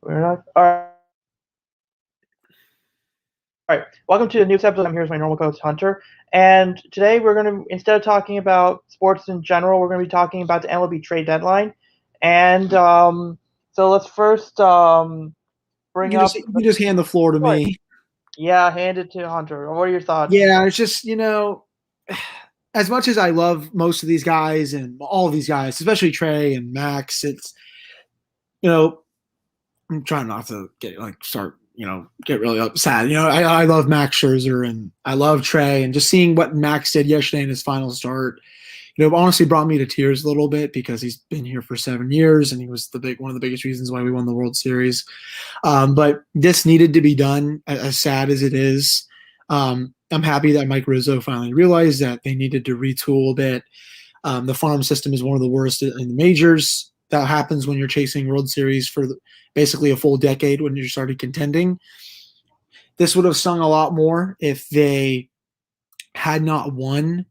We're not. All right. Welcome to the newest episode. I'm here with my normal co-host Hunter, and today we're going to, instead of talking about sports in general, we're going to be talking about the MLB trade deadline. And so let's first You bring can just up. you can just hand the floor to me. Yeah, hand it to Hunter. What are your thoughts? Yeah, it's just as much as I love most of these guys and all of these guys, especially Trey and Max, it's you know I'm trying not to get really upset. I love Max Scherzer and I love Trey, and just seeing what Max did yesterday in his final start, honestly brought me to tears a little bit because he's been here for 7 years and he was one of the biggest reasons why we won the World Series. But this needed to be done, as sad as it is. I'm happy that Mike Rizzo finally realized that they needed to retool a bit. The farm system is one of the worst in the majors. That happens when you're chasing World Series for basically a full decade when you started contending. This would have stung a lot more if they had not won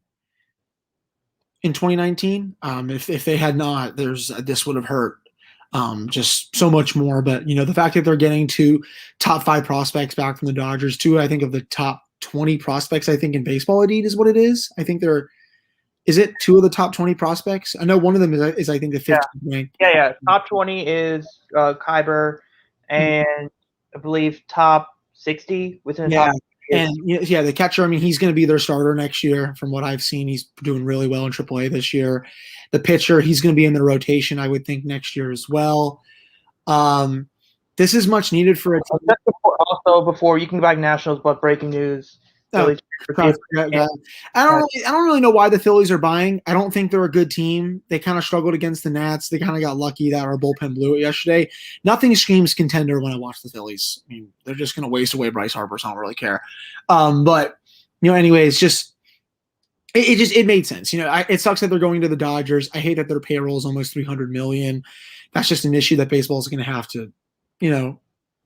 in 2019. If they had not, this would have hurt just so much more. But the fact that they're getting two top five prospects back from the Dodgers, two I think of the top 20 prospects I think in baseball indeed is what it is. I think they're is it two of the top 20 prospects? I know one of them is I think the Yeah, 15th ranked. yeah. Top 20 is Kyber, and I believe top 60 within the Yeah. top And is yeah, the catcher, I mean, he's going to be their starter next year. From what I've seen, he's doing really well in AAA this year. The pitcher, he's going to be in the rotation, I would think, next year as well. Um, this is much needed for a team. also before you can go back Nationals, but breaking news: Oh, Phillies. I don't really know why the Phillies are buying. I don't think they're a good team. They kind of struggled against the Nats. They kind of got lucky that our bullpen blew it yesterday. Nothing screams contender when I watch the Phillies. I mean, they're just going to waste away Bryce Harper, so I don't really care. But anyways, just it made sense. It sucks that they're going to the Dodgers. I hate that their payroll is almost $300 million. That's just an issue that baseball is going to have to,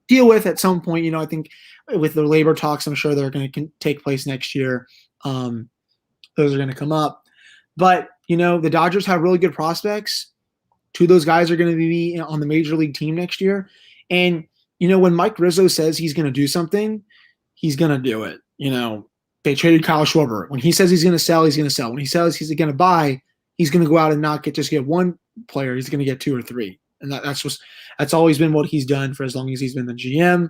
deal with at some point. I think with the labor talks, I'm sure they're going to take place next year. Those are going to come up. But, the Dodgers have really good prospects. Two of those guys are going to be on the major league team next year. And, when Mike Rizzo says he's going to do something, he's going to do it. They traded Kyle Schwarber. When he says he's going to sell, he's going to sell. When he says he's going to buy, he's going to go out and not just get one player. He's going to get two or three. And that's always been what he's done for as long as he's been the GM.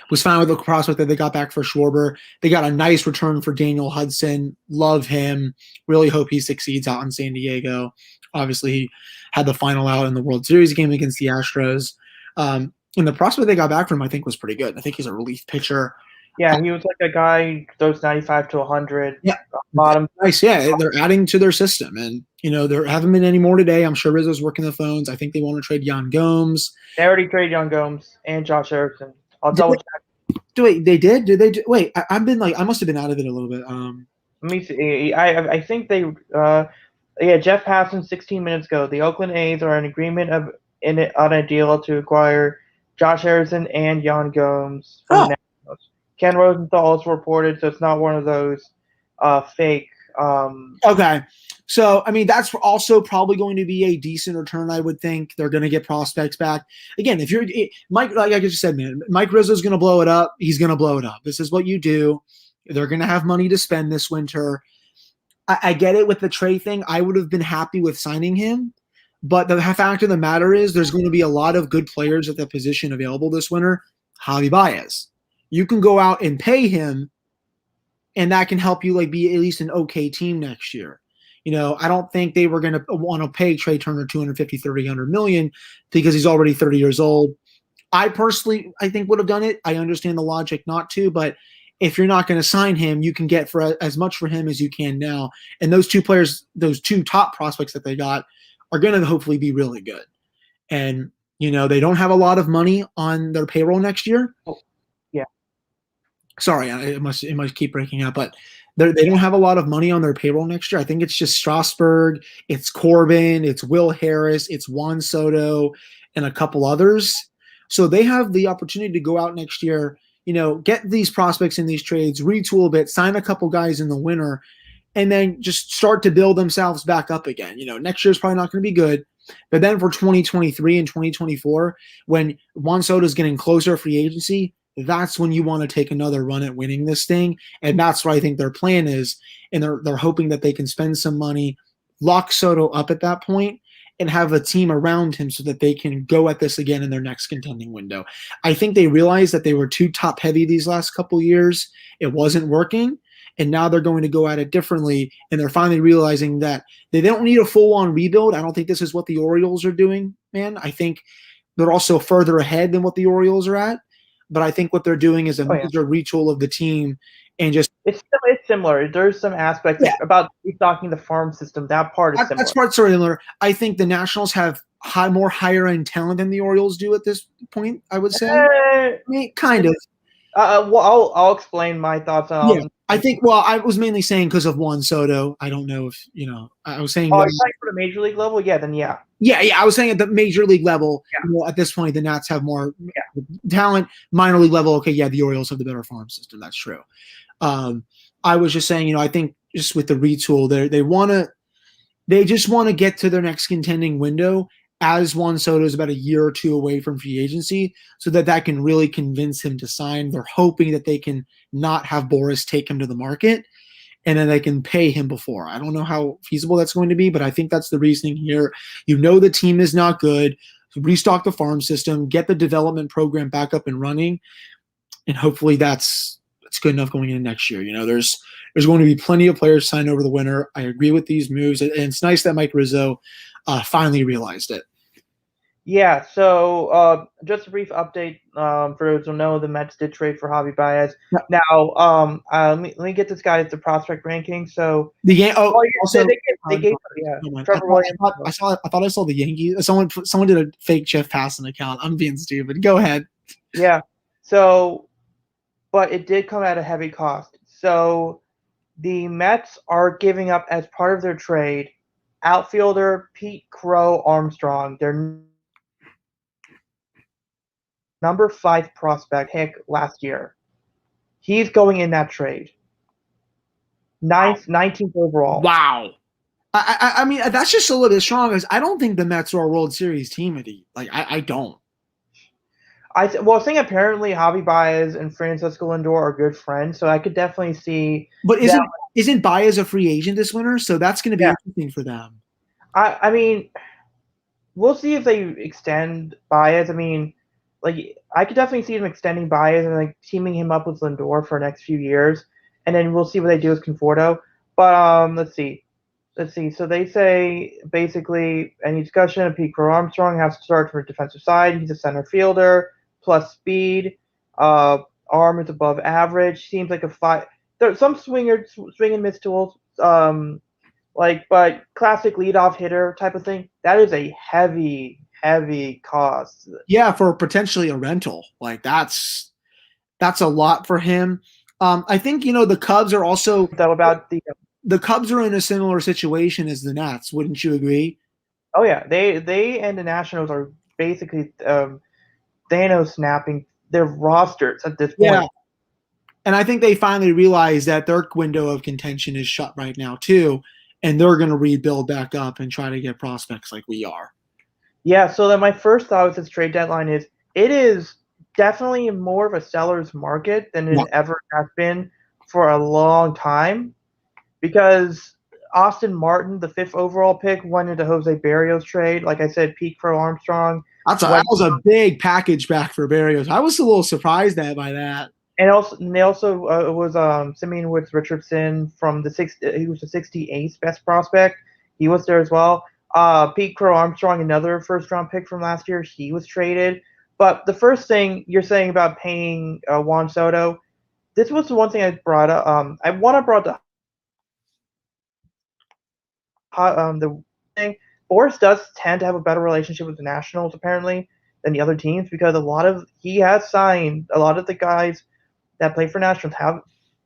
Was fine with the prospect that they got back for Schwarber. They got a nice return for Daniel Hudson. Love him. Really hope he succeeds out in San Diego. Obviously, he had the final out in the World Series game against the Astros. And the prospect they got back from him, I think, was pretty good. I think he's a relief pitcher. Yeah, he was like a guy throws 95 to 100. Yeah, Bottom. nice. Yeah, they're adding to their system, and there haven't been any more today. I'm sure Rizzo's working the phones. I think they want to trade Yan Gomes. They already traded Young Gomes and Josh Harrison. I'll double check. Wait, they did? Did they? Wait, I must have been out of it a little bit. Let me see. I think they. Jeff Passan 16 minutes ago. The Oakland A's are in agreement on a deal to acquire Josh Harrison and Yan Gomes from the Nationals. Ken Rosenthal also reported, so it's not one of those fake. Okay. So, I mean, that's also probably going to be a decent return, I would think. They're going to get prospects back. Again, if you're Mike, like I just said, man, Mike Rizzo's going to blow it up. He's going to blow it up. This is what you do. They're going to have money to spend this winter. I get it with the Trey thing. I would have been happy with signing him. But the fact of the matter is there's going to be a lot of good players at that position available this winter. Javi Baez. You can go out and pay him, and that can help you be at least an okay team next year. I don't think they were going to want to pay Trey Turner 250, 300 million because he's already 30 years old. I think would have done it. I understand the logic not to, but if you're not going to sign him, you can get for as much for him as you can now. And those two players, those two top prospects that they got, are going to hopefully be really good. And, they don't have a lot of money on their payroll next year. Yeah. Sorry, it must keep breaking up, but they don't have a lot of money on their payroll next year. I think it's just Strasburg, it's Corbin, it's Will Harris, it's Juan Soto, and a couple others. So they have the opportunity to go out next year, get these prospects in these trades, retool a bit, sign a couple guys in the winter, and then just start to build themselves back up again. Next year's probably not going to be good, But then for 2023 and 2024, when Juan Soto is getting closer to free agency, that's when you want to take another run at winning this thing. And that's what I think their plan is. And they're hoping that they can spend some money, lock Soto up at that point, and have a team around him so that they can go at this again in their next contending window. I think they realized that they were too top heavy these last couple years. It wasn't working. And now they're going to go at it differently. And they're finally realizing that they don't need a full on rebuild. I don't think this is what the Orioles are doing, man. I think they're also further ahead than what the Orioles are at. But I think what they're doing is a major retool of the team and just it's similar. There's some aspects about restocking the farm system. That part is similar. That's part similar. I think the Nationals have more higher end talent than the Orioles do at this point. I would say, I mean, kind of. Well, I'll explain my thoughts on. Yeah, I think. Well, I was mainly saying because of Juan Soto. I don't know if I was saying. Oh, you're talking for the major league level? Yeah, then yeah. Yeah. I was saying at the major league level. Yeah. At this point, the Nats have more talent. Minor league level, okay, yeah, the Orioles have the better farm system. That's true. I was just saying, I think just with the retool, they just want to get to their next contending window as Juan Soto is about a year or two away from free agency, so that can really convince him to sign. They're hoping that they can not have Boris take him to the market, and then they can pay him before. I don't know how feasible that's going to be, but I think that's the reasoning here. The team is not good. Restock the farm system, get the development program back up and running, and hopefully that's good enough going into next year. There's going to be plenty of players signed over the winter. I agree with these moves, and it's nice that Mike Rizzo finally realized it. Yeah, so just a brief update for those who know, the Mets did trade for Javi Baez. Yeah. Now, let me get this guy at the prospect ranking. So they gave Trevor Williams. I thought I saw the Yankees. Someone did a fake Jeff Passan account. I'm being stupid. Go ahead. Yeah. So, but it did come at a heavy cost. So the Mets are giving up as part of their trade outfielder Pete Crow Armstrong, their number 5 prospect pick last year. He's going in that trade. 19th overall. Wow. I mean, that's just a little bit strong. Because I don't think the Mets are a World Series team, Eddie. I don't. I think apparently Javi Baez and Francisco Lindor are good friends, so I could definitely see. But isn't Baez a free agent this winter? So that's going to be interesting for them. I mean, we'll see if they extend Baez. I mean, I could definitely see them extending Baez and teaming him up with Lindor for the next few years, and then we'll see what they do with Conforto. But let's see. So they say basically any discussion of Pete Crow Armstrong has to start from a defensive side. He's a center fielder. Plus speed, arm is above average. Seems like a 5. There's some swing and miss tools, but classic leadoff hitter type of thing. That is a heavy cost. Yeah, for potentially a rental, that's a lot for him. I think the Cubs are also the Cubs are in a similar situation as the Nats. Wouldn't you agree? Oh yeah, they and the Nationals are basically. Thanos snapping their rosters at this point. Yeah. And I think they finally realize that their window of contention is shut right now too, and they're going to rebuild back up and try to get prospects like we are. Yeah, so then my first thought with this trade deadline is it is definitely more of a seller's market than it ever has been for a long time, because Austin Martin, the 5th overall pick, went into Jose Berrios trade. Like I said, Pete Crow Armstrong. That was a big package back for Berrios. I was a little surprised by that. And they also was Simeon Woods Richardson from he was the 68th best prospect. He was there as well. Pete Crow Armstrong, another first-round pick from last year, he was traded. But the first thing you're saying about paying Juan Soto, this was the one thing I brought up. I brought the thing. Boris does tend to have a better relationship with the Nationals, apparently, than the other teams, because he has signed a lot of the guys that play for Nationals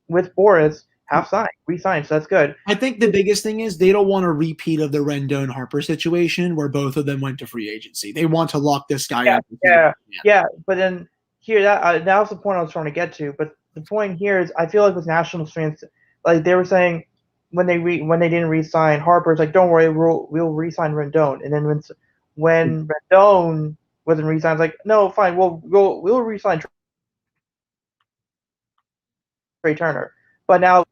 with Boris have re-signed, so that's good. I think the biggest thing is they don't want a repeat of the Rendon-Harper situation where both of them went to free agency. They want to lock this guy up. Yeah, but then here, that was the point I was trying to get to. But the point here is I feel like with Nationals fans, they were saying, when they didn't re-sign Harper, it's don't worry, we'll re-sign Rendon. And then when Rendon wasn't re-signed. Like, no, fine, we'll re-sign Trey Turner. But now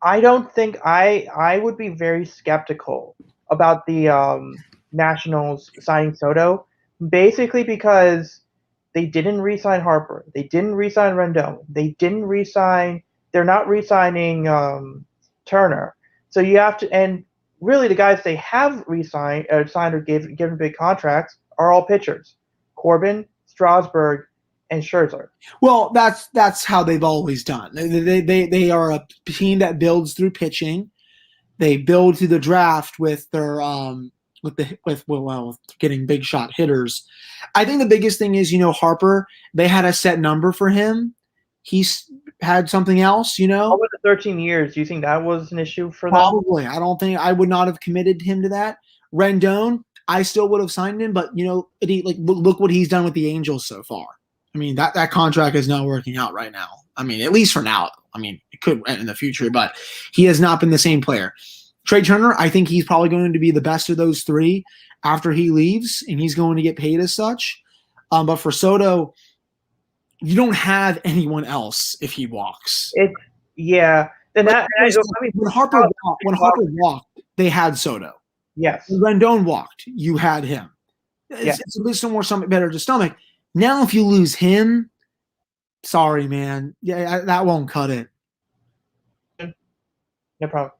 I don't think I would be very skeptical about the Nationals signing Soto, basically because they didn't re-sign Harper, they didn't re-sign Rendon, they didn't re-sign. They're not re-signing Turner, so you have to. And really, the guys they have re-signed, signed or given big contracts are all pitchers: Corbin, Strasburg, and Scherzer. Well, that's how they've always done. They are a team that builds through pitching. They build through the draft with their with getting big shot hitters. I think the biggest thing is, Harper, they had a set number for him. He's had something else, Over the 13 years, do you think that was an issue for them? Probably. I don't think I would not have committed him to that. Rendon, I still would have signed him, but look what he's done with the Angels so far. I mean, that contract is not working out right now. I mean, at least for now. I mean, it could end in the future, but he has not been the same player. Trey Turner, I think he's probably going to be the best of those three after he leaves, and he's going to get paid as such. But for Soto, you don't have anyone else if he walks. Yeah. Then when Harper walked, they had Soto. Yes. When Rendon walked, you had him. It's a bit more something better to stomach. Now, if you lose him, sorry, man. Yeah, that won't cut it. No problem.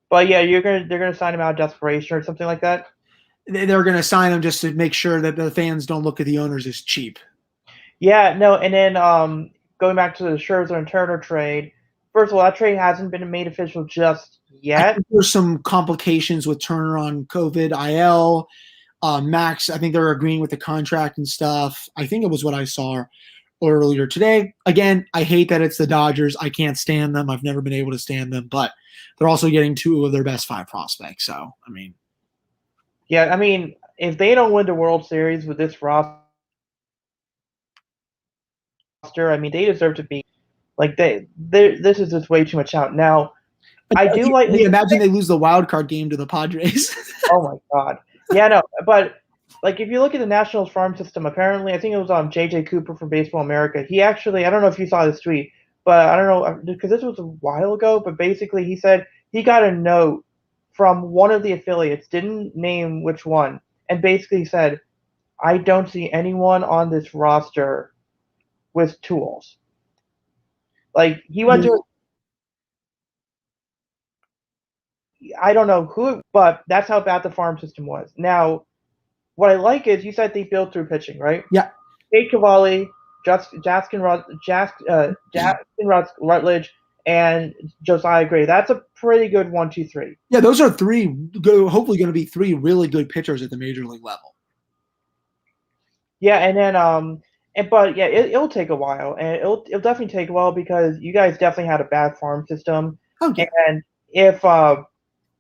But yeah, they're gonna sign him out of desperation or something like that. They're gonna sign him just to make sure that the fans don't look at the owners as cheap. Yeah, no, and then going back to the Scherzer and Turner trade. First of all, that trade hasn't been made official just yet. I think there's some complications with Turner on COVID, IL. Max, I think they're agreeing with the contract and stuff. I think it was what I saw earlier today. Again, I hate that it's the Dodgers. I can't stand them. I've never been able to stand them, but they're also getting two of their best 5 prospects. So, I mean. Yeah, I mean, if they don't win the World Series with this roster, I mean, they deserve to be like this is just way too much out. Now, I do like. Imagine they lose the wild card game to the Padres. Oh my God! Yeah, no, but like if you look at the Nationals farm system, apparently I think it was J.J. Cooper from Baseball America. He actually, I don't know if you saw this tweet, but I don't know because this was a while ago. But basically, he said he got a note from one of the affiliates, didn't name which one, and basically said, "I don't see anyone on this roster with tools." Like he went to. I don't know who, but that's how bad the farm system was. Now, what I like is you said they built through pitching, right? Yeah. Jake Cavalli, Jaskin Rutledge, and Josiah Gray. That's a pretty good 1-2-3. Yeah, those are hopefully going to be 3 really good pitchers at the major league level. Yeah, and then but yeah, it'll take a while, and it'll definitely take a while because you guys definitely had a bad farm system. Okay. And if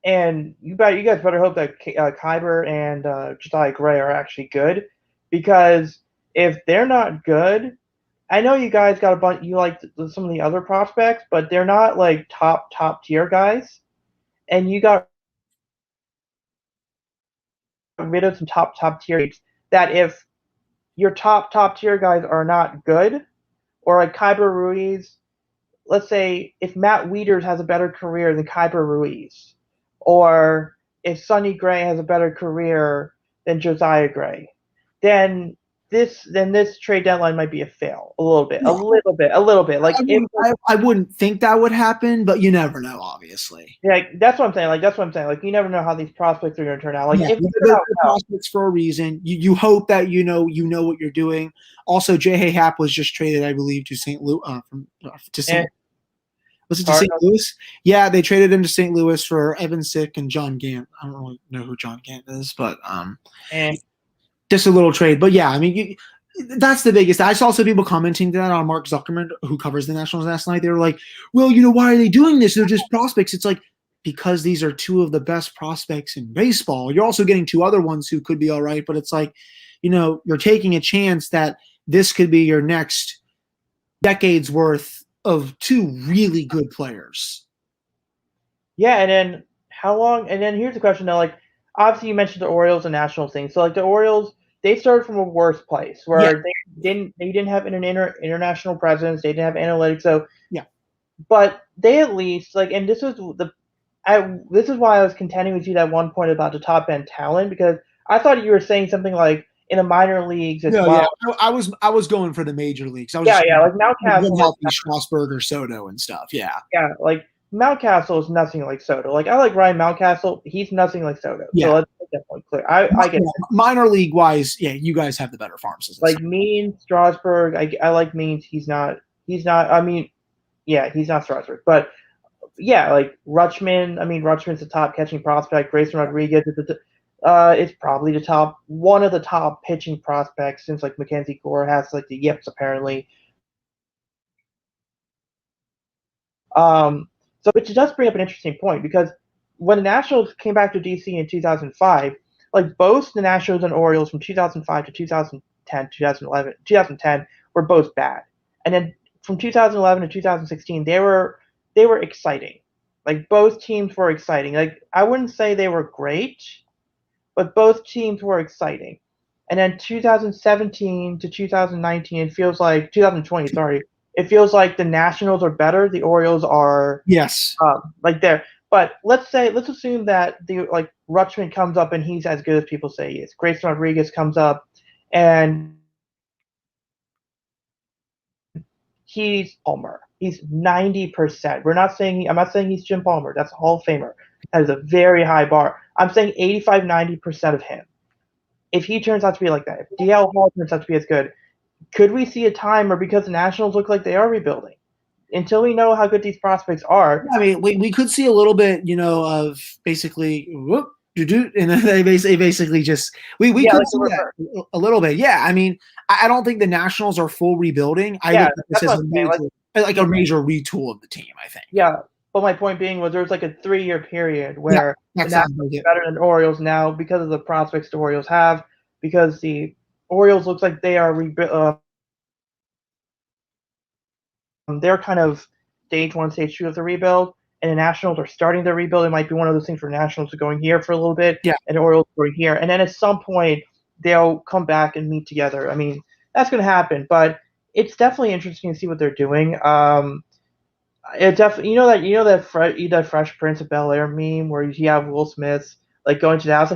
and you guys better hope that Kyber and Josiah Gray are actually good, because if they're not good, I know you guys got a bunch. You like some of the other prospects, but they're not like top tier guys, and you got rid of some top tier. That if your top tier guys are not good, or like Kyber Ruiz, let's say if Matt Wieters has a better career than Kyber Ruiz, or if Sonny Gray has a better career than Josiah Gray, then this trade deadline might be a fail. A little bit. Like I wouldn't think that would happen, but you never know, obviously. Yeah, that's what I'm saying. Like you never know how these prospects are going to turn out. Like if they're prospects for a reason. You hope that you know what you're doing. Also, J.A. Happ was just traded, I believe, to St. Louis. Was it to St. Louis? Yeah, they traded him to St. Louis for Evan Sick and John Gant. I don't really know who John Gant is, but just a little trade. But yeah, I mean, that's the biggest. I saw some people commenting that on Mark Zuckerman, who covers the Nationals last night. They were like, well, why are they doing this? They're just prospects. It's like, because these are 2 of the best prospects in baseball. You're also getting 2 other ones who could be all right, but it's like, you're taking a chance that this could be your next decade's worth of 2 really good players. Yeah, and then how long? And then here's the question now. Like, obviously you mentioned the Orioles and Nationals thing. So like the Orioles, they started from a worse place Yeah, where they didn't have an international presence. They didn't have analytics. So, yeah. but they at least like, and this is why I was contending with you that one point about the top end talent because I thought you were saying something like in the minor leagues as No, well. yeah. I was going for the major leagues. I was Yeah, just yeah, like good Mountcastle. healthy Strasburg or Soto and stuff. Yeah. Yeah, like Mountcastle is nothing like Soto. Like I like Ryan Mountcastle, he's nothing like Soto. So Yeah. let's make that point clear. I get Yeah, minor league wise, yeah, you guys have the better farm system. like Means, Strasburg. I like Means. He's not. He's not. I mean, yeah, he's not Strasburg, but yeah, like Rutschman. I mean, Rutschman's the top catching prospect. Grayson Rodriguez is probably the top one of the top pitching prospects since like Mackenzie Gore has like the yips apparently. So, which does bring up an interesting point because when the Nationals came back to DC in 2005, like both the Nationals and Orioles from 2005 to 2010, 2011, 2010 were both bad, and then from 2011 to 2016 they were exciting. Like both teams were exciting. Like I wouldn't say they were great, but both teams were exciting. And then 2017 to 2019, it feels like 2020. Sorry, it feels like the Nationals are better. The Orioles are Yes. like there. But let's assume that the like Rutschman comes up and he's as good as people say he is. Grayson Rodriguez comes up and he's Palmer. He's 90%. I'm not saying he's Jim Palmer. That's a Hall of Famer. That is a very high bar. I'm saying 85, 90% of him. If he turns out to be like that, if DL Hall turns out to be as good, could we see a time where because the Nationals look like they are rebuilding, until we know how good these prospects are? I mean, we could see a little bit, of basically whoop, and then they basically just we Yeah, could like see that a little bit. Yeah, I mean, I don't think the Nationals are full rebuilding. I yeah, look at this that's as what I'm saying. like a major retool of the team. I think. Yeah, but my point being was there was like a 3-year period Yeah, where the that sounds Nationals like it. are better than the Orioles now because of the prospects the Orioles have, because the Orioles looks like they are they're kind of stage 1, stage 2 of the rebuild, and the Nationals are starting their rebuild. It might be one of those things for Nationals to going here for a little bit, Yeah. and the Orioles going here, and then at some point they'll come back and meet together. I mean, that's going to happen, but it's definitely interesting to see what they're doing. It definitely, that Fresh Prince of Bel Air meme where you have Will Smith like going to the house.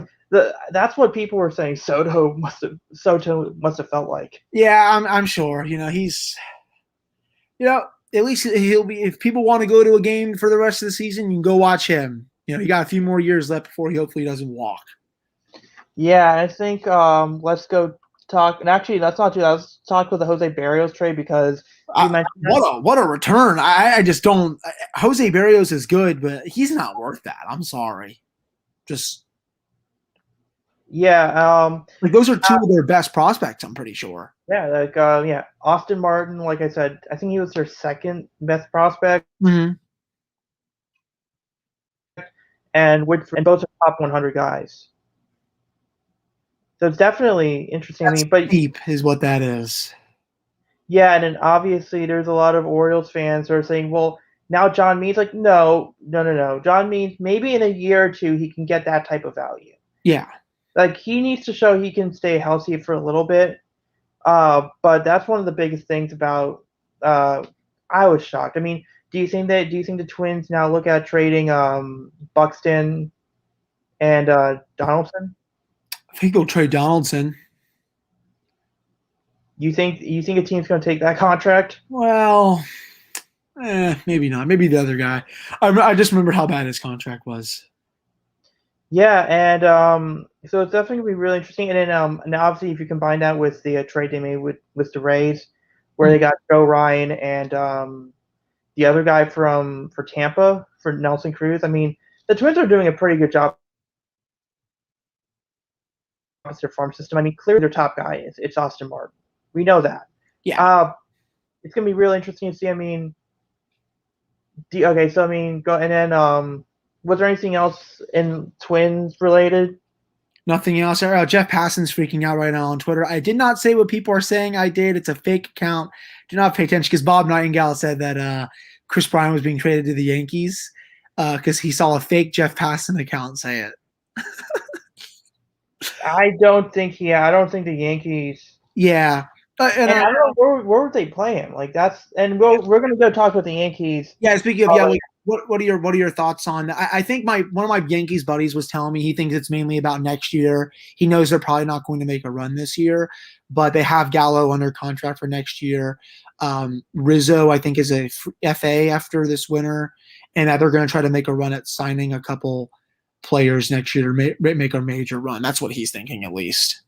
That's what people were saying. Soto must have felt like. Yeah, I'm sure. He's at least he'll be. If people want to go to a game for the rest of the season, you can go watch him. He got a few more years left before he hopefully doesn't walk. Yeah, I think let's go talk. And actually, let's not do that. Let's talk with the Jose Berrios trade because you mentioned what a return. I just don't. Jose Berrios is good, but he's not worth that. I'm sorry. Just yeah, like those are two of their best prospects. I'm pretty sure. yeah, like yeah, Austin Martin. Like I said, I think he was their second best prospect, Mm-hmm. and both are top 100 guys. So it's definitely interesting. That's I mean, but deep is what that is. yeah, and then obviously there's a lot of Orioles fans who are saying, well, now John Means like, no. John Means maybe in a year or two he can get that type of value. Yeah. Like he needs to show he can stay healthy for a little bit. But that's one of the biggest things about. I was shocked. I mean, do you think the Twins now look at trading Buxton and Donaldson? I think they'll trade Donaldson. You think a team's going to take that contract? Well, maybe not. Maybe the other guy. I just remember how bad his contract was. Yeah, and so it's definitely going to be really interesting. And then and obviously if you combine that with the trade they made with the Rays, where they got Joe Ryan and the other guy for Tampa for Nelson Cruz. I mean, the Twins are doing a pretty good job with their farm system. I mean, clearly their top guy it's Austin Martin. We know that. Yeah. It's going to be really interesting to see. I mean, okay, so I mean, go and then was there anything else in Twins related? Nothing else. Jeff Passan's freaking out right now on Twitter. I did not say what people are saying I did. It's a fake account. Do not pay attention because Bob Nightingale said that Chris Bryant was being traded to the Yankees because he saw a fake Jeff Passan account say it. I don't think I don't think the Yankees. Yeah. And I don't know where would they play him. Like we're gonna go talk about the Yankees. Yeah, speaking of like, what are your thoughts on? I think one of my Yankees buddies was telling me he thinks it's mainly about next year. He knows they're probably not going to make a run this year, but they have Gallo under contract for next year. Rizzo, I think, is a FA after this winter, and that they're going to try to make a run at signing a couple players next year to make a major run. That's what he's thinking, at least.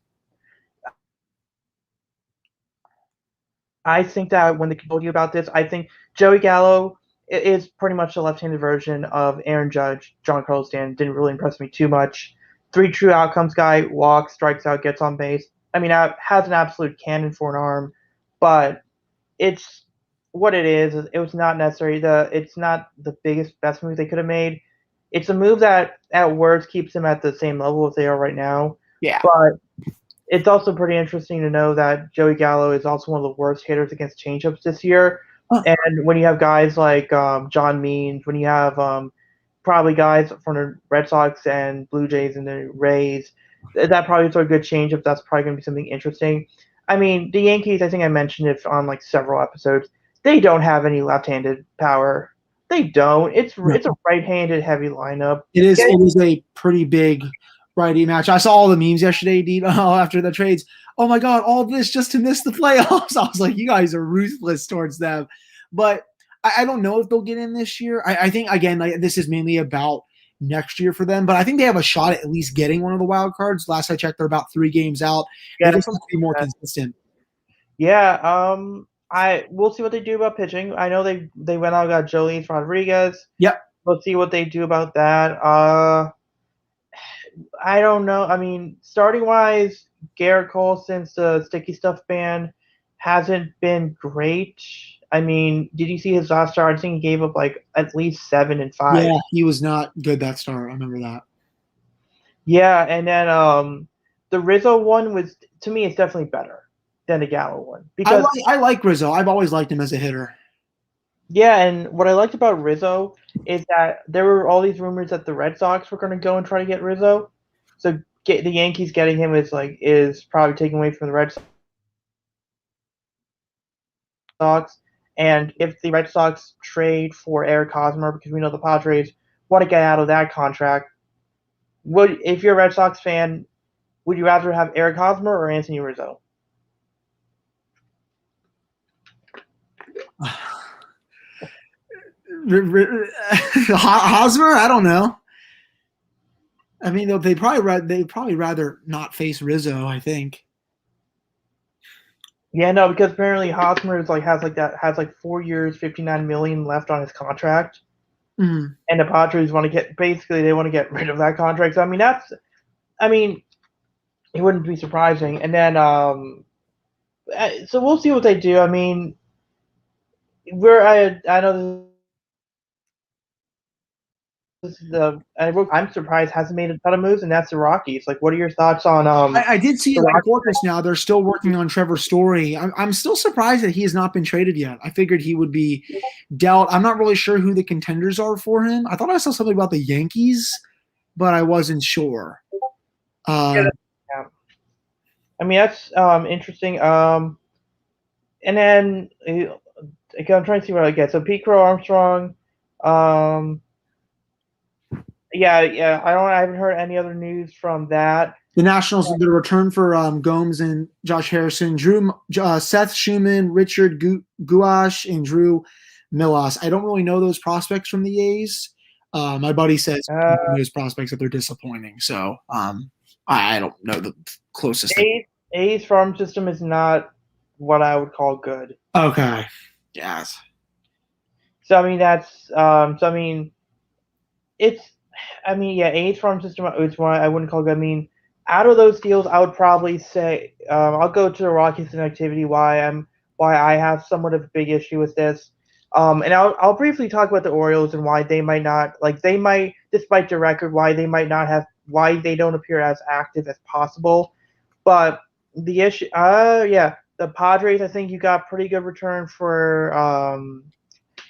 I think that when they told you about this, I think Joey Gallo is pretty much the left-handed version of Aaron Judge. Giancarlo Stanton didn't really impress me too much. 3 true outcomes guy, walks, strikes out, gets on base. I mean, has an absolute cannon for an arm, but it's what it is. It was not necessary. It's not the biggest, best move they could have made. It's a move that, at worst, keeps them at the same level as they are right now. Yeah. But it's also pretty interesting to know that Joey Gallo is also one of the worst hitters against changeups this year. And when you have guys like John Means, when you have probably guys from the Red Sox and Blue Jays and the Rays, that probably is a good changeup. That's probably going to be something interesting. I mean, the Yankees, I think I mentioned it on like several episodes, they don't have any left-handed power. They don't. It's a right-handed heavy lineup. It is a pretty big righty match. I saw all the memes yesterday, Dean, after the trades. Oh my God, all this just to miss the playoffs. I was like, you guys are ruthless towards them. But I don't know if they'll get in this year. I think, again, like, this is mainly about next year for them. But I think they have a shot at least getting one of the wild cards. Last I checked, they're about 3 games out. They just have to be more consistent. Yeah, we'll see what they do about pitching. I know they went out and got Jolis Rodriguez. Yep. Let's see what they do about that. I don't know. I mean, starting wise, Garrett Cole, since the sticky stuff ban, hasn't been great. I mean, did you see his last start? I think he gave up like at least 7 and 5. Yeah, he was not good that start. I remember that. Yeah, and then the Rizzo one was, to me, it's definitely better than the Gallo one because I like Rizzo. I've always liked him as a hitter. Yeah, and what I liked about Rizzo is that there were all these rumors that the Red Sox were going to go and try to get Rizzo. So the Yankees getting him is probably taken away from the Red Sox. And if the Red Sox trade for Eric Hosmer, because we know the Padres want to get out of that contract, if you're a Red Sox fan, would you rather have Eric Hosmer or Anthony Rizzo? Hosmer? I don't know. I mean, they'd probably rather not face Rizzo, I think. Yeah, no, because apparently Hosmer has 4 years, $59 million left on his contract, and the Padres want to get rid of that contract. So I mean, it wouldn't be surprising. And then so we'll see what they do. I mean, I know I'm surprised hasn't made a ton of moves, and that's the Rockies. Like, what are your thoughts on? I did see the Corpus now. They're still working on Trevor Story. I'm still surprised that he has not been traded yet. I figured he would be dealt. I'm not really sure who the contenders are for him. I thought I saw something about the Yankees, but I wasn't sure. Yeah. I mean, that's interesting. And then I'm trying to see what I get. So Pete Crow Armstrong. Yeah. I haven't heard any other news from that. The Nationals are going to return for Gomes and Josh Harrison, Seth Schumann, Richard Gouache, and Drew Millas. I don't really know those prospects from the A's. My buddy says those prospects that they're disappointing. So I don't know the closest. A's farm system is not what I would call good. Okay. Yes. So I mean A's farm system is one I wouldn't call good. I mean, out of those deals, I would probably say I'll go to the Rockies inactivity. Why I have somewhat of a big issue with this. And I'll briefly talk about the Orioles and why they might not, despite their record, why they don't appear as active as possible. But the issue, the Padres, I think you got pretty good return for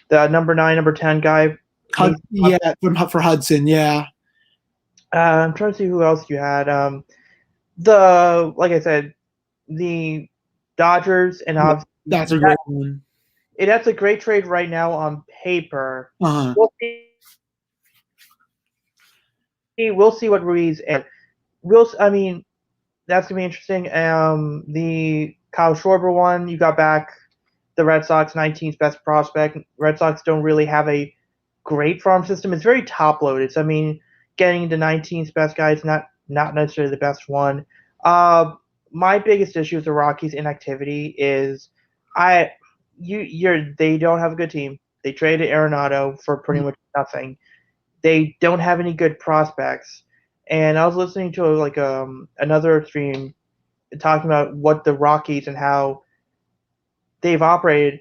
the number 9, number 10 guy. For Hudson, yeah. I'm trying to see who else you had. like I said, the Dodgers and Yeah, that's a great one. that's a great trade right now on paper. Uh-huh. We'll see. We'll see what Ruiz and we'll. I mean, that's gonna be interesting. The Kyle Schwarber one, you got back the Red Sox 19th best prospect. Red Sox don't really have a great farm system. It's very top loaded. So I mean, getting the 19th best guy is not necessarily the best one. My biggest issue with the Rockies' inactivity is I they don't have a good team. They traded Arenado for pretty much nothing. They don't have any good prospects. And I was listening to another stream talking about what the Rockies and how they've operated.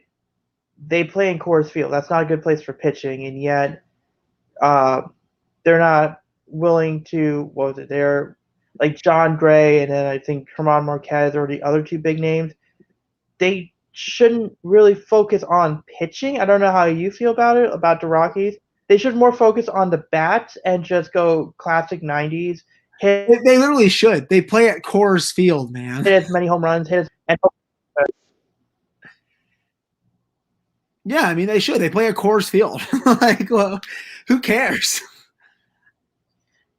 They play in Coors Field. That's not a good place for pitching, and yet uh, they're not willing to. What was it? They're like John Gray, and then I think Herman Marquez or the other two big names. They shouldn't really focus on pitching. I don't know how you feel about it, about the Rockies. They should more focus on the bats and just go classic 90s, hit They literally should. They play at Coors Field, man. as many home runs, and Yeah, I mean they should. They play at Coors Field. Like, well, who cares?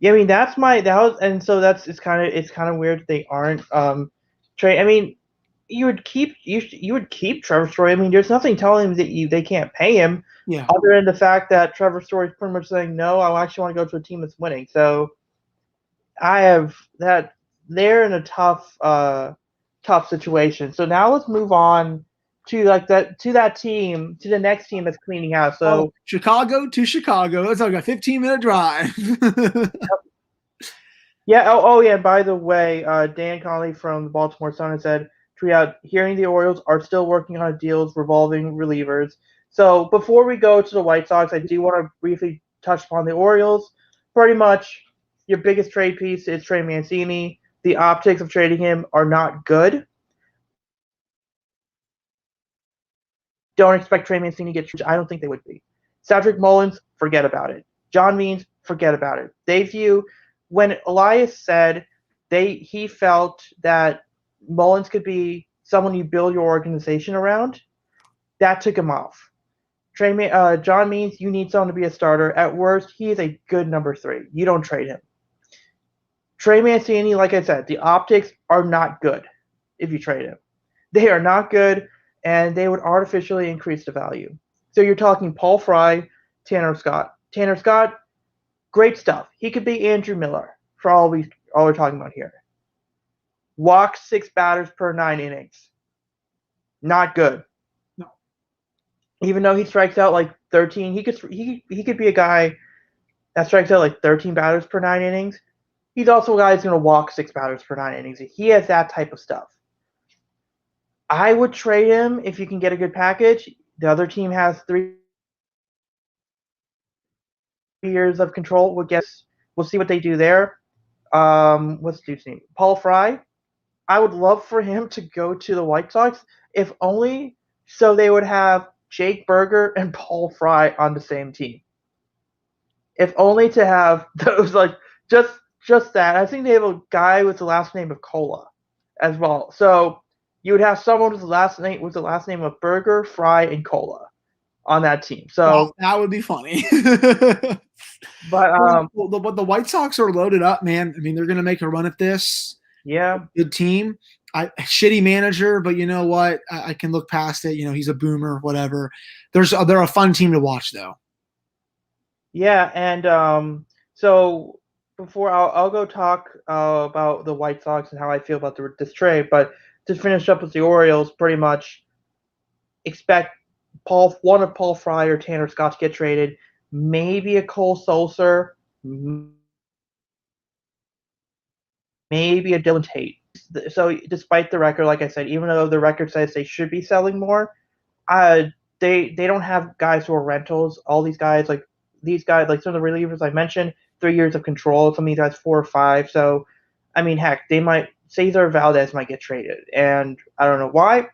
yeah, I mean that was, and so it's kind of weird that they aren't trade. I mean, you would keep Trevor Story. I mean, there's nothing telling him that they can't pay him. Yeah. Other than the fact that Trevor Story is pretty much saying no, I actually want to go to a team that's winning. So I have that they're in a tough situation. So now let's move on to that team, to the next team that's cleaning house. So Chicago to Chicago. That's like a 15-minute drive. yeah. Oh yeah. By the way, Dan Connolly from the Baltimore Sun has said, tweet out, hearing the Orioles are still working on deals revolving relievers. So before we go to the White Sox, I do want to briefly touch upon the Orioles. Pretty much, your biggest trade piece is Trey Mancini. The optics of trading him are not good. Don't expect Trey Mancini to get traded. I don't think they would be. Cedric Mullins, forget about it. John Means, forget about it. They view, when Elias said he felt that Mullins could be someone you build your organization around, that took him off. John Means, you need someone to be a starter. At worst, he is a good number 3. You don't trade him. Trey Mancini, like I said, the optics are not good if you trade him. They are not good, and they would artificially increase the value. So you're talking Paul Fry, Tanner Scott. Tanner Scott, great stuff. He could be Andrew Miller for all we're talking about here. Walk 6 batters per 9 innings. Not good. No. Even though he strikes out like 13, he could be a guy that strikes out like 13 batters per 9 innings. He's also a guy who's going to walk 6 batters per 9 innings. He has that type of stuff. I would trade him if you can get a good package. The other team has 3 years of control. We'll see what they do there. What's the dude's name? Paul Fry. I would love for him to go to the White Sox, if only so they would have Jake Berger and Paul Fry on the same team. If only to have those, like, just that. I think they have a guy with the last name of Cola as well. So you would have someone with the last name of Berger, Fry, and Cola on that team. So that would be funny. but the White Sox are loaded up, man. I mean, they're going to make a run at this. Yeah, good team. Shitty manager, but you know what? I can look past it. You know, he's a boomer, whatever. They're a fun team to watch, though. Yeah, and so before I'll go talk about the White Sox and how I feel about this trade, but to finish up with the Orioles, pretty much expect one of Paul Fry or Tanner Scott to get traded, maybe a Cole Sulser, maybe a Dylan Tate. So despite the record, like I said, even though the record says they should be selling more, they don't have guys who are rentals. All these guys, like some of the relievers I mentioned, 3 years of control. Some of these guys 4 or 5. So, I mean, heck, Cesar Valdez might get traded, and I don't know why.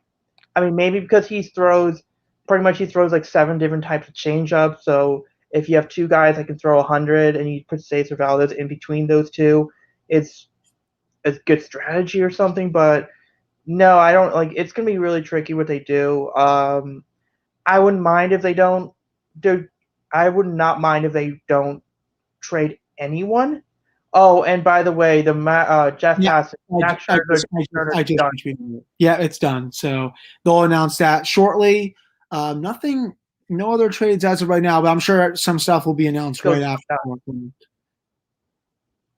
I mean, maybe because he throws like 7 different types of changeups. So if you have 2 guys that can throw 100 and you put Cesar Valdez in between those 2, it's a good strategy or something, but no, I don't like. It's gonna be really tricky what they do. I wouldn't mind if they don't do. I would not mind if they don't trade anyone. Oh, and by the way, Jeff Yeah, Passan, Max Scherzer, Turner I just done. retweeted it. Yeah, it's done. So they'll announce that shortly. Nothing, no other trades as of right now, but I'm sure some stuff will be announced Go right after.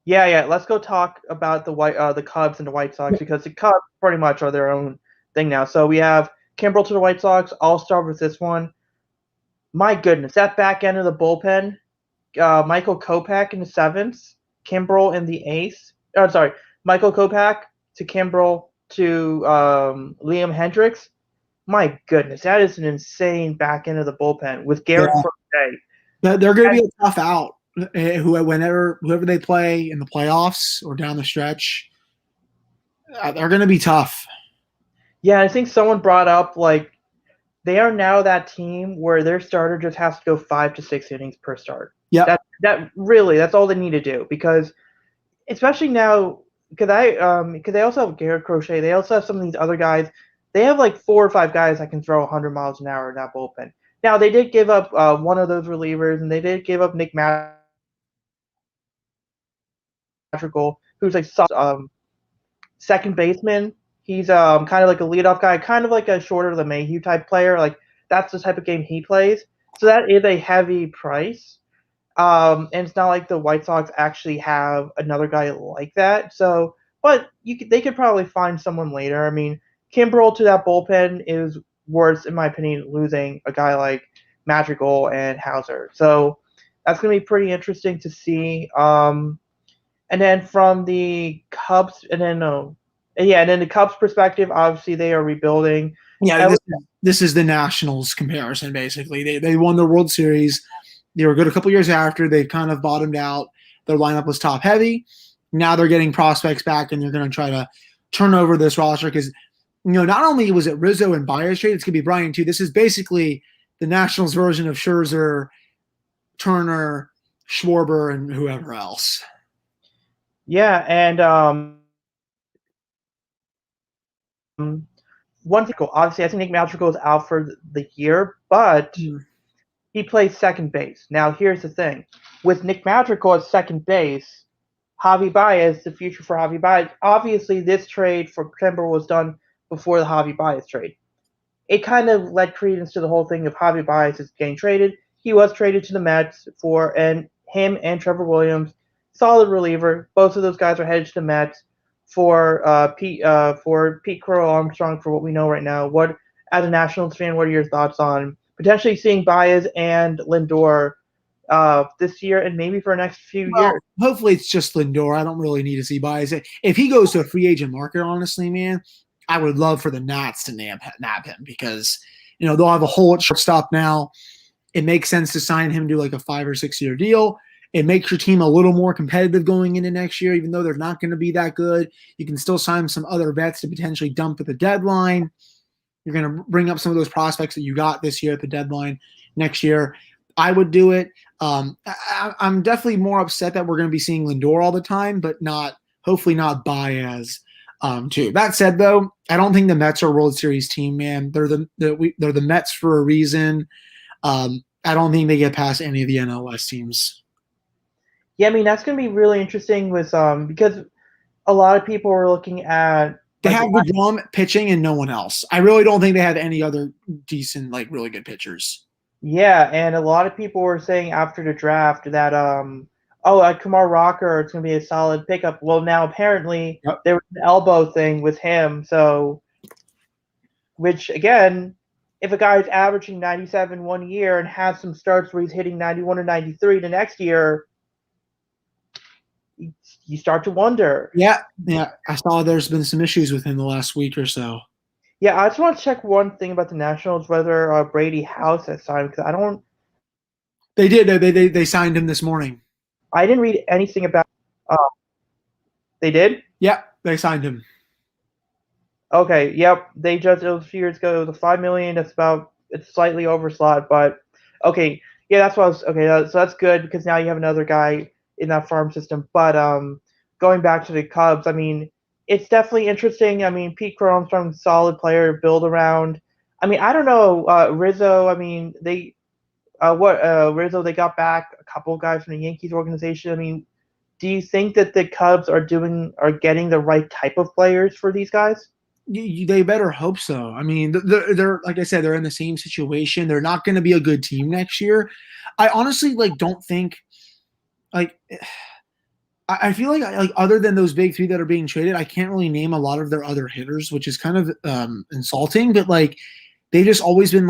Yeah, yeah. Let's go talk about the Cubs and the White Sox because the Cubs pretty much are their own thing now. So we have Kimbrel to the White Sox. I'll start with this one. My goodness, that back end of the bullpen. Michael Kopech in the seventh, Kimbrel in the eighth. Oh, sorry, Michael Kopech to Kimbrel to Liam Hendricks. My goodness, that is an insane back end of the bullpen with Garrett Yeah. Crochet. They're going to be a tough out. Whoever they play in the playoffs or down the stretch, they're going to be tough. Yeah, I think someone brought up like they are now that team where their starter just has to go 5 to 6 innings per start. Yep. That's all they need to do because especially now because they also have Garrett Crochet, they also have some of these other guys. They have like 4 or 5 guys that can throw 100 miles an hour in that bullpen. Now they did give up one of those relievers, and they did give up Nick Madrigal, who's like second baseman. He's kind of like a leadoff guy, kind of like a shorter the Mayhew type player. Like that's the type of game he plays. So that is a heavy price. And it's not like the White Sox actually have another guy like that. So, but they could probably find someone later. I mean, Kimbrel to that bullpen is worse, in my opinion, losing a guy like Madrigal and Hauser. So that's going to be pretty interesting to see. And then from the Cubs, and then and then the Cubs' perspective, obviously they are rebuilding. Yeah, this is the Nationals comparison. Basically, they won the World Series. They were good a couple years after. They kind of bottomed out. Their lineup was top heavy. Now they're getting prospects back, and they're going to try to turn over this roster because not only was it Rizzo and Baez trade, it's going to be Bryant too. This is basically the Nationals version of Scherzer, Turner, Schwarber, and whoever else. Yeah, and one thing, obviously, I think Nick Madrigal is out for the year, but he plays second base. Now, here's the thing: with Nick Madrigal at second base, Javi Baez, the future for Javi Baez. Obviously, this trade for Kimbrel was done before the Javi Baez trade. It kind of led credence to the whole thing of Javi Baez is getting traded. He was traded to the Mets and him and Trevor Williams, solid reliever. Both of those guys are headed to the Mets for Pete Crow Armstrong. For what we know right now, what as a Nationals fan, what are your thoughts on potentially seeing Baez and Lindor this year and maybe for the next few years? Hopefully, it's just Lindor. I don't really need to see Baez. If he goes to a free agent market, honestly, man, I would love for the Nats to nab him because they'll have a hole at shortstop now. It makes sense to sign him to like a 5 or 6 year deal. It makes your team a little more competitive going into next year, even though they're not going to be that good. You can still sign some other vets to potentially dump at the deadline. You're going to bring up some of those prospects that you got this year at the deadline next year. I would do it. I'm definitely more upset that we're going to be seeing Lindor all the time, but hopefully not Baez too. That said, though, I don't think the Mets are a World Series team, man. They're the Mets for a reason. I don't think they get past any of the NLS teams. Yeah, I mean that's going to be really interesting with because a lot of people are looking at they have DeGrom pitching and no one else. I really don't think they have any other decent, like really good pitchers. Yeah, and a lot of people were saying after the draft that Kumar Rocker, it's going to be a solid pickup. Well, now apparently there was an elbow thing with him, so which again, if a guy's averaging 97 one year and has some starts where he's hitting 91 or 93 the next year, you start to wonder. Yeah. I saw there's been some issues with him the last week or so. Yeah, I just want to check one thing about the Nationals, whether Brady House has signed, because I don't. They did. They signed him this morning. I didn't read anything about. They did? Yeah, they signed him. Okay. Yep. They just a few years ago. The $5 million. It's slightly over slot, but okay. Yeah, that's what I was. Okay, so that's good because now you have another guy in that farm system. But going back to the Cubs, I mean, it's definitely interesting. I mean, Pete Crow Armstrong's a solid player to build around. I mean, I don't know Rizzo. I mean, Rizzo, they got back a couple of guys from the Yankees organization. I mean, do you think that the Cubs are getting the right type of players for these guys? They better hope so. I mean, they're like I said, they're in the same situation. They're not going to be a good team next year. I honestly don't think like I feel like other than those big three that are being traded, I can't really name a lot of their other hitters, which is kind of insulting. But like they've just always been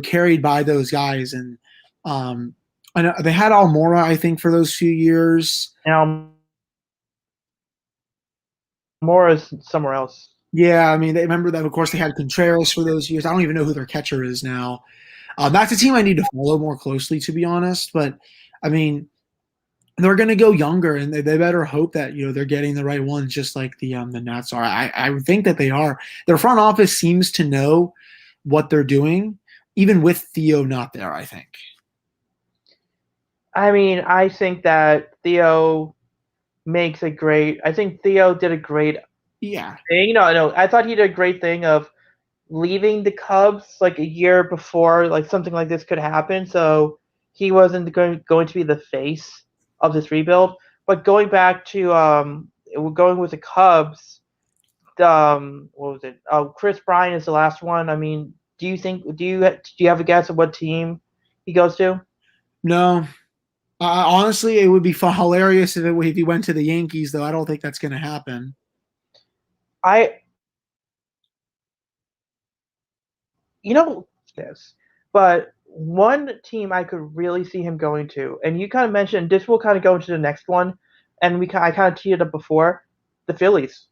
carried by those guys, and I know they had Almora, I think, for those few years. Now, Mora's somewhere else. Yeah, I mean, they remember that. Of course, they had Contreras for those years. I don't even know who their catcher is now. That's a team I need to follow more closely, to be honest. But I mean, they're going to go younger, and they better hope that they're getting the right ones, just like the Nats are. I would think that they are. Their front office seems to know what they're doing, even with Theo not there. I think. I mean, I think that Theo I think Theo did a great thing. No, I thought he did a great thing of leaving the Cubs like a year before like something like this could happen. So he wasn't going to be the face of this rebuild. But going back to going with the Cubs, what was it? Chris Bryant is the last one. I mean, do you have a guess of what team he goes to? No. Honestly, it would be hilarious if he went to the Yankees, though. I don't think that's going to happen. This, but one team I could really see him going to, and you kind of mentioned this will kind of go into the next one, and I kind of teed it up before, the Phillies.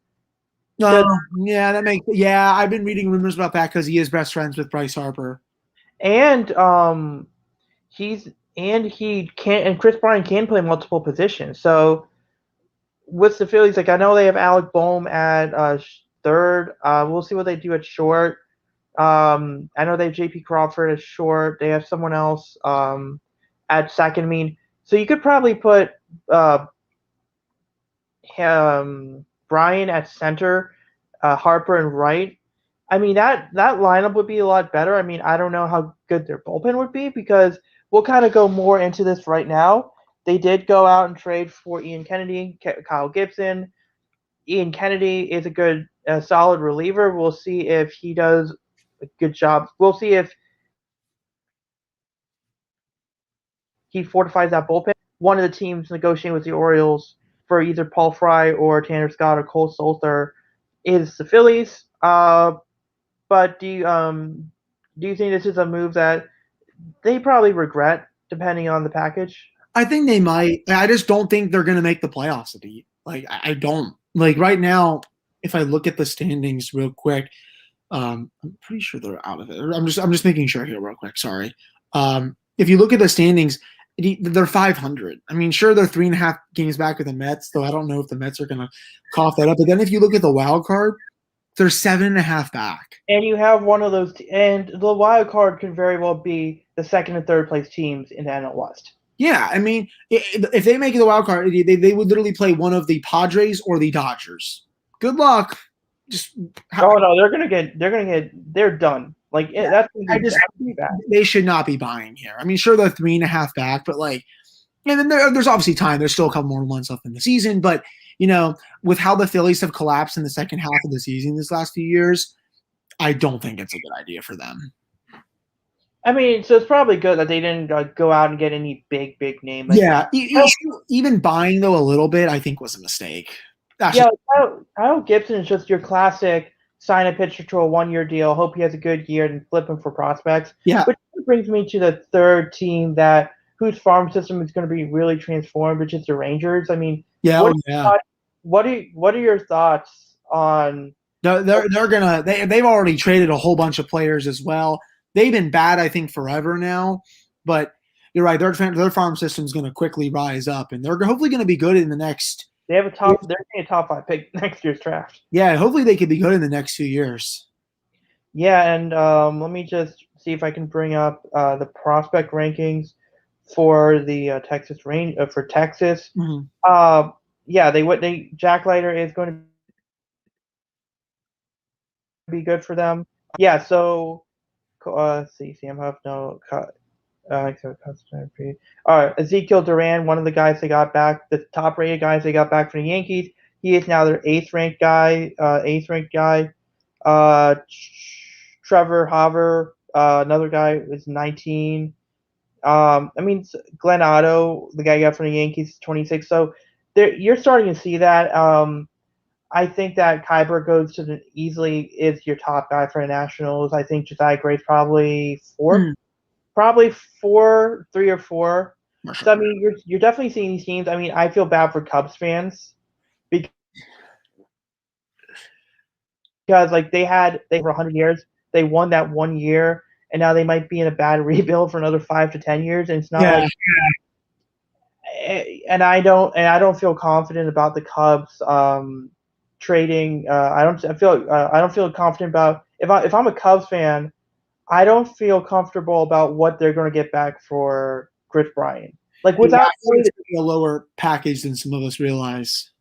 Yeah, I've been reading rumors about that because he is best friends with Bryce Harper, and Chris Bryant can play multiple positions. So with the Phillies, like I know they have Alec Bohm at third. We'll see what they do at short. I know they have J.P. Crawford at short. They have someone else at second. I mean, so you could probably put Brian at center, Harper and right. I mean, that lineup would be a lot better. I mean, I don't know how good their bullpen would be because we'll kind of go more into this right now. They did go out and trade for Ian Kennedy, Kyle Gibson. Ian Kennedy is a good, solid reliever. We'll see if he does a good job. We'll see if he fortifies that bullpen. One of the teams negotiating with the Orioles for either Paul Fry or Tanner Scott or Cole Sulter is the Phillies. But do you think this is a move that they probably regret, depending on the package? I think they might. I just don't think they're going to make the playoffs. Like I don't like right now. If I look at the standings real quick, I'm pretty sure they're out of it. I'm just making sure here real quick. Sorry. If you look at the standings, they're 500. I mean, sure, they're 3.5 games back with the Mets, though I don't know if the Mets are going to cough that up. But then if you look at the wild card, they're 7.5 back. And you have one of those, and the wild card can very well be the second and third place teams in the NL West. Yeah, I mean, if they make the wild card, they would literally play one of the Padres or the Dodgers. Good luck. They're done. Like that's they should not be buying here. I mean, sure they're 3.5 back, but and then there's obviously time. There's still a couple more months left in the season, but with how the Phillies have collapsed in the second half of the season this last few years, I don't think it's a good idea for them. I mean, so it's probably good that they didn't go out and get any big name. Even buying though a little bit, I think was a mistake. Kyle Gibson is just your classic sign a pitcher to a 1-year deal, hope he has a good year, and flip him for prospects. Yeah. Which brings me to the third team whose farm system is going to be really transformed, which is the Rangers. I mean, what are your thoughts on? They've already traded a whole bunch of players as well. They've been bad, I think, forever now. But you're right, their farm system is going to quickly rise up, and they're hopefully going to be good in the next. They're getting a top 5 pick next year's draft. Yeah, hopefully they could be good in the next few years. Yeah, and let me just see if I can bring up the prospect rankings for the Texas Range for Texas. Mm-hmm. yeah, they Jack Leiter is going to be good for them. Yeah, so see Sam Huff, no, Ezekiel Duran, one of the guys they got back, the top rated guys they got back from the Yankees. He is now their eighth ranked guy. Uh, Trevor Hauver, another guy is 19. I mean, Glenn Otto, the guy you got from the Yankees, is 26. So you're starting to see that. I think that Kyber goes to easily is your top guy for the Nationals. I think Josiah Gray's probably fourth, probably four, 3 or 4. Sure. So I mean, you're definitely seeing these teams. I mean, I feel bad for Cubs fans because like they for 100 years, they won that 1 year, and now they might be in a bad rebuild for another 5 to 10 years, and it's not like. And I don't feel confident about the Cubs trading. I don't feel confident about if I'm a Cubs fan. I don't feel comfortable about what they're going to get back for Chris Bryant. Like without it's a lower package than some of us realize.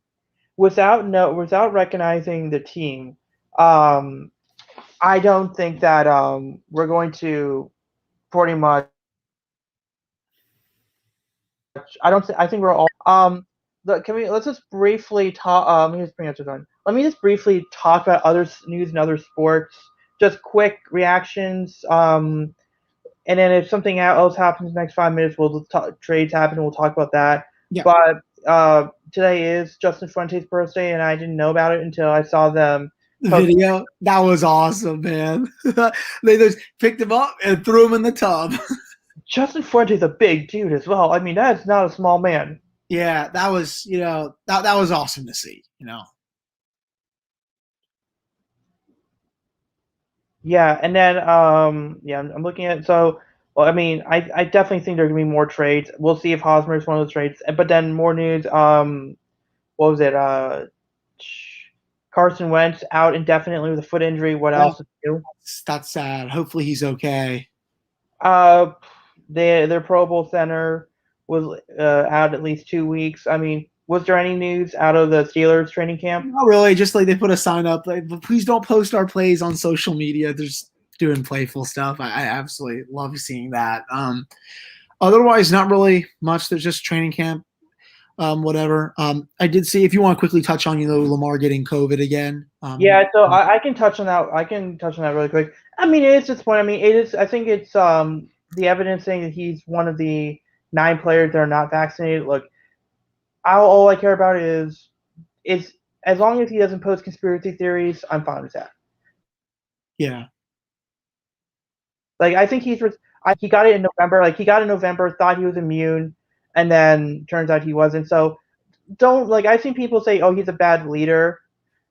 Without recognizing the team, I don't think that we're going to pretty much. I think we're all. Let's just briefly talk. Let me just briefly talk about other news and other sports. Just quick reactions. And then if something else happens in the next 5 minutes, we'll trades happen and we'll talk about that. Yeah. But today is Justin Fuente's birthday, and I didn't know about it until I saw them. Video. That was awesome, man. They just picked him up and threw him in the tub. Justin Fuente's a big dude as well. I mean, that's not a small man. Yeah, that was that was awesome to see. Yeah, and then I'm looking at well, I mean, I definitely think there are gonna be more trades. We'll see if Hosmer is one of those trades. But then more news. What was it? Carson Wentz out indefinitely with a foot injury. What else is new? That's sad. Hopefully he's okay. Their Pro Bowl center was out at least 2 weeks. I mean, was there any news out of the Steelers training camp? Not really. Just like they put a sign up, like, please don't post our plays on social media. They're just doing playful stuff. I absolutely love seeing that. Otherwise, not really much. There's just training camp, whatever. I did see, if you want to quickly touch on, Lamar getting COVID again. Yeah, so I can touch on that. I can touch on that really quick. I mean, it is just point. I mean, it is. I think it's the evidence saying that he's one of the 9 players that are not vaccinated. Look, all I care about is as long as he doesn't post conspiracy theories, I'm fine with that. Yeah. Like I think he got it in November. Like he got it in November, thought he was immune, and then turns out he wasn't. So don't I've seen people say, "Oh, he's a bad leader,"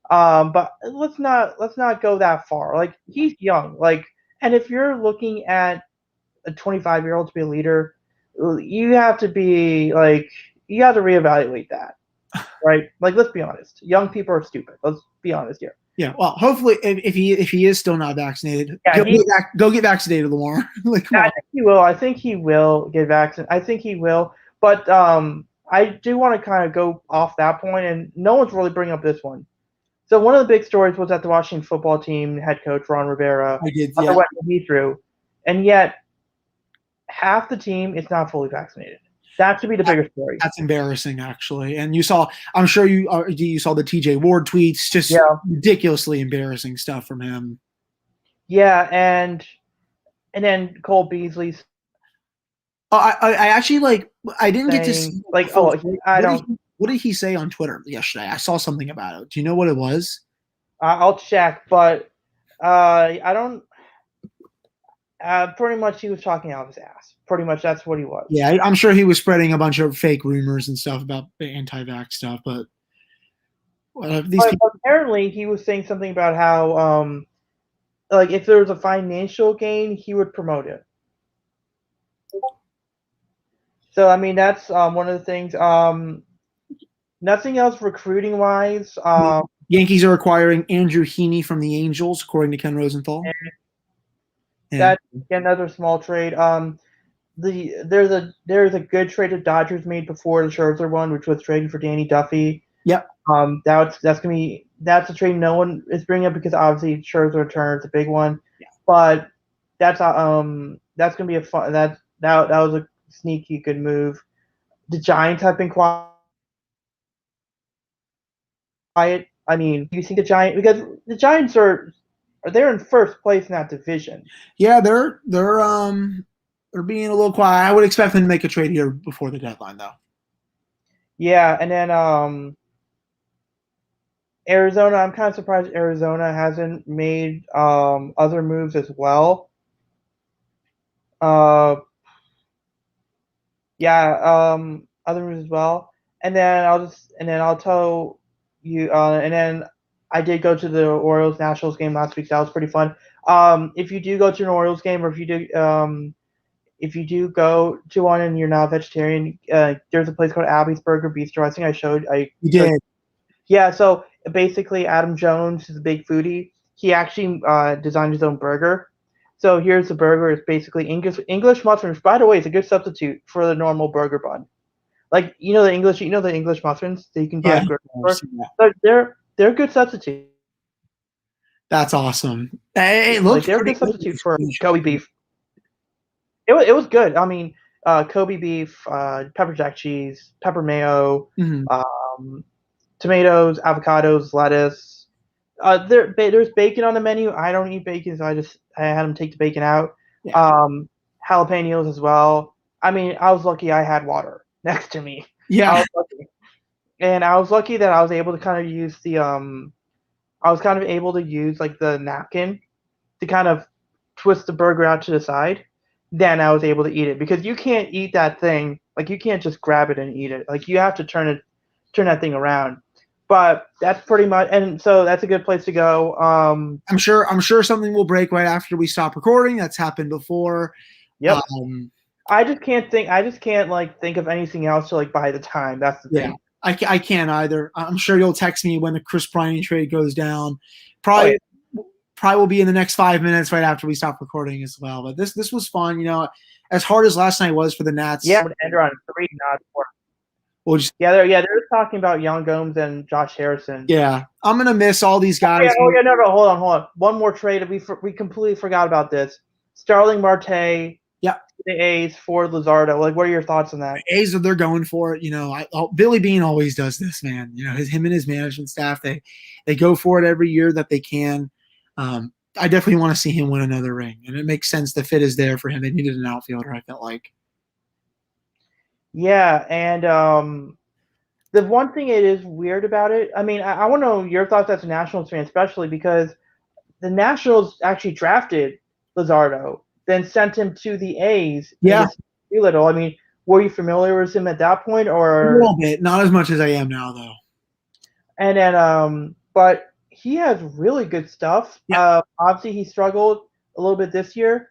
but let's not go that far. Like he's young. And if you're looking at a 25-year-old to be a leader, you have to reevaluate that, right? Like let's be honest. Young people are stupid. Let's be honest here. Yeah, well, hopefully, if he is still not vaccinated, go get vaccinated, Lamar. I think he will. I think he will get vaccinated. I think he will. But I do want to kind of go off that point, and no one's really bringing up this one. So one of the big stories was that the Washington football team head coach Ron Rivera went he threw, and yet half the team is not fully vaccinated. That should be the bigger story. That's embarrassing, actually. And I'm sure you saw the TJ Ward tweets, just ridiculously embarrassing stuff from him. Yeah, and then Cole Beasley. I actually I didn't get to see what did he say on Twitter yesterday? I saw something about it. Do you know what it was? I'll check, but I don't. Pretty much, he was talking out of his ass. Pretty much, that's what he was. Yeah, I'm sure he was spreading a bunch of fake rumors and stuff about the anti-vax stuff, but apparently he was saying something about how, if there was a financial gain, he would promote it. So I mean, that's one of the things. Nothing else recruiting-wise. Yankees are acquiring Andrew Heaney from the Angels, according to Ken Rosenthal. That's another small trade. there's a good trade the Dodgers made before the Scherzer one, which was trading for Danny Duffy. Yep. That's a trade no one is bringing up because obviously Scherzer return is a big one. Yeah. But that's gonna be a fun that was a sneaky good move. The Giants have been quiet. I mean, do you think because the Giants are they're in first place in that division? Yeah, they're being a little quiet. I would expect them to make a trade here before the deadline, though. Yeah, and then Arizona. I'm kind of surprised Arizona hasn't made other moves as well. Uh, yeah, other moves as well. And then I'll tell you. And then I did go to the Orioles Nationals game last week. That was pretty fun. If you do go to an Orioles game, or if you do go to one and you're not a vegetarian, there's a place called Abby's Burger Bistro. I think You did. Yeah, so basically, Adam Jones is a big foodie. He actually designed his own burger. So here's the burger. It's basically English mushrooms. By the way, it's a good substitute for the normal burger bun. Like the English mushrooms that you can buy Yeah. at the grocery store. So they're a good substitute. That's awesome. Hey, it Like looks they're a pretty good substitute for Kobe beef. It was good. I mean, Kobe beef, pepper jack cheese, pepper mayo, Mhm. Tomatoes, avocados, lettuce. There's bacon on the menu. I don't eat bacon, so I had them take the bacon out. Yeah. Jalapenos as well. I mean, I was lucky I had water next to me. I Yeah. was lucky, and I was lucky that I was able to kind of use I was kind of able to use like the napkin to kind of twist the burger out to the side. Then I was able to eat it because you can't eat that thing like you can't just grab it and eat it. Like you have to turn that thing around. But that's pretty much, and so that's a good place to go. I'm sure something will break right after we stop recording. That's happened before. Yep. Um, I just can't think. I just can't like think of anything else to like buy the time. That's the yeah. thing. I can't either. I'm sure you'll text me when the Chris Bryant trade goes down. Oh, Probably will be in the next 5 minutes right after we stop recording as well. But this was fun. As hard as last night was for the Nats. yeah. End on 3, not 4. We'll just They're talking about Young Gomes and Josh Harrison. yeah. I'm gonna miss all these guys. No, hold on. One more trade. We completely forgot about this. Starling Marte. Yeah. The A's for Luzardo. Like, what are your thoughts on that? A's, they're going for it. Billy Beane always does this, man. Him and his management staff, they go for it every year that they can. I definitely want to see him win another ring, and it makes sense. The fit is there for him. They needed an outfielder, I felt like. Yeah, and the one thing it is weird about it, I mean, I want to know your thoughts as a Nationals fan, especially because the Nationals actually drafted Luzardo, then sent him to the A's. Yeah. Little. I mean, were you familiar with him at that point, or a little bit? Not as much as I am now, though. And then, but he has really good stuff. Yeah. Obviously, he struggled a little bit this year.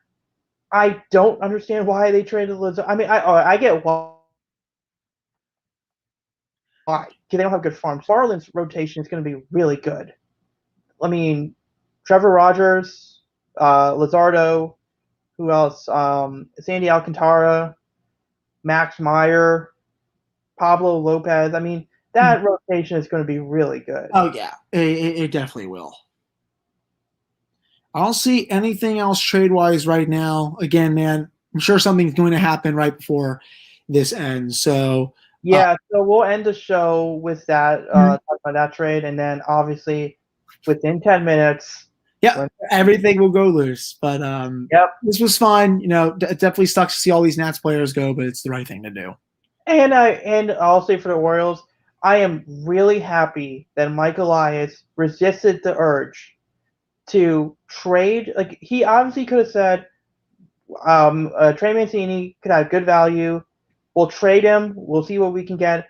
I don't understand why they traded Luzardo. I mean, I get why. Because they don't have good farms. Marlins rotation is going to be really good. I mean, Trevor Rogers, Luzardo, who else? Sandy Alcantara, Max Meyer, Pablo Lopez. I mean, that rotation is going to be really good. Oh, yeah. It definitely will. I don't see anything else trade-wise right now. Again, man, I'm sure something's going to happen right before this ends. So yeah, so we'll end the show with that, talk about that trade, and then obviously within 10 minutes. Yeah, everything will go loose. But this was fun. It definitely sucks to see all these Nats players go, but it's the right thing to do. And I'll say for the Orioles, I am really happy that Mike Elias resisted the urge to trade. Like he obviously could have said, Trey Mancini could have good value. We'll trade him. We'll see what we can get.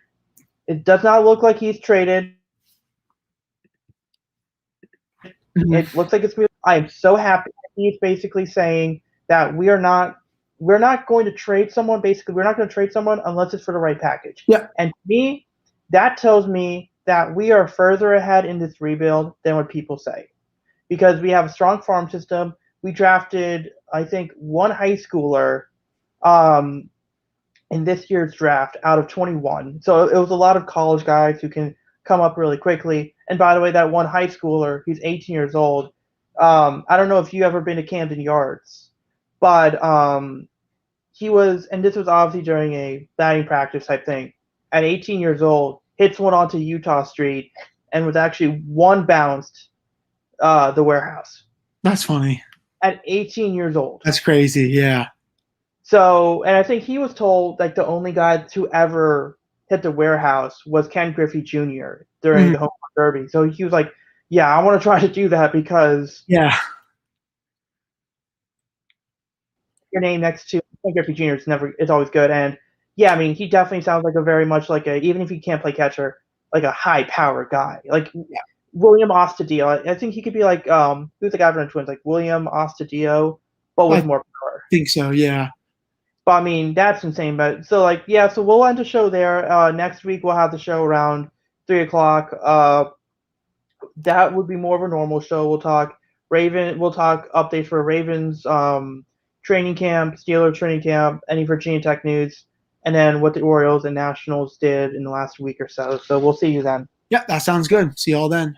It does not look like he's traded. It looks like it's. I am so happy. He's basically saying that we're not going to trade someone. Basically, we're not going to trade someone unless it's for the right package. Yeah. And to me, that tells me that we are further ahead in this rebuild than what people say, because we have a strong farm system. We drafted, I think, one high schooler um, in this year's draft out of 21. So it was a lot of college guys who can come up really quickly. And by the way, that one high schooler, he's 18 years old. I don't know if you ever been to Camden Yards, but he was, and this was obviously during a batting practice type thing. At 18 years old, hits one onto Utah Street and was actually one bounced the warehouse. That's funny. At 18 years old. That's crazy. Yeah. So, and I think he was told like the only guy to ever hit the warehouse was Ken Griffey Jr. during the home run derby. So he was like, "Yeah, I want to try to do that because yeah, your name next to Ken Griffey Jr. is always good." And yeah, I mean, he definitely sounds like a very much like a, even if he can't play catcher, like a high power guy, like William Astudillo. I think he could be like who's the guy from the Twins, like William Astudillo, but with more power. I think so. Yeah. But I mean, that's insane. But so like, yeah, so we'll end the show there. Next week we'll have the show around 3:00. That would be more of a normal show. We'll talk updates for Ravens training camp, Steelers training camp, any Virginia Tech news, and then what the Orioles and Nationals did in the last week or so. So we'll see you then. Yeah, that sounds good. See you all then.